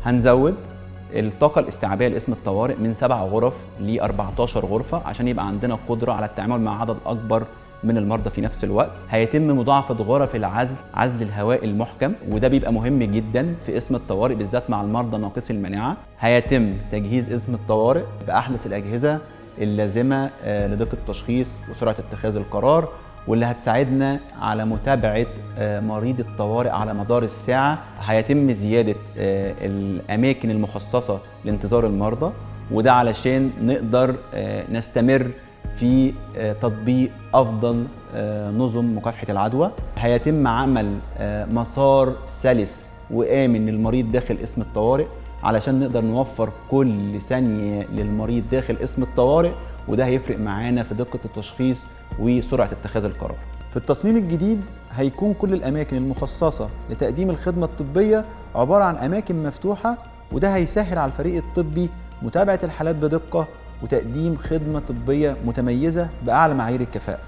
هنزود الطاقة الاستيعابية لقسم الطوارئ من 7 غرف ل 14 غرفة عشان يبقى عندنا قدرة على التعامل مع عدد أكبر من المرضى في نفس الوقت. هيتم مضاعفة غرف عزل الهواء المحكم، وده بيبقى مهم جدا في قسم الطوارئ بالذات مع المرضى ناقصي المناعة. هيتم تجهيز قسم الطوارئ بأحدث الأجهزة اللازمة لدقة التشخيص وسرعة اتخاذ القرار، واللي هتساعدنا على متابعة مريض الطوارئ على مدار الساعة. هيتم زيادة الأماكن المخصصة لانتظار المرضى، وده علشان نقدر نستمر في تطبيق أفضل نظم مكافحة العدوى. هيتم عمل مسار سلس وآمن للمريض داخل قسم الطوارئ علشان نقدر نوفر كل ثانية للمريض داخل قسم الطوارئ، وده هيفرق معانا في دقة التشخيص وسرعة اتخاذ القرار. في التصميم الجديد هيكون كل الأماكن المخصصة لتقديم الخدمة الطبية عبارة عن أماكن مفتوحة، وده هيسهل على الفريق الطبي متابعة الحالات بدقة وتقديم خدمة طبية متميزة بأعلى معايير الكفاءة.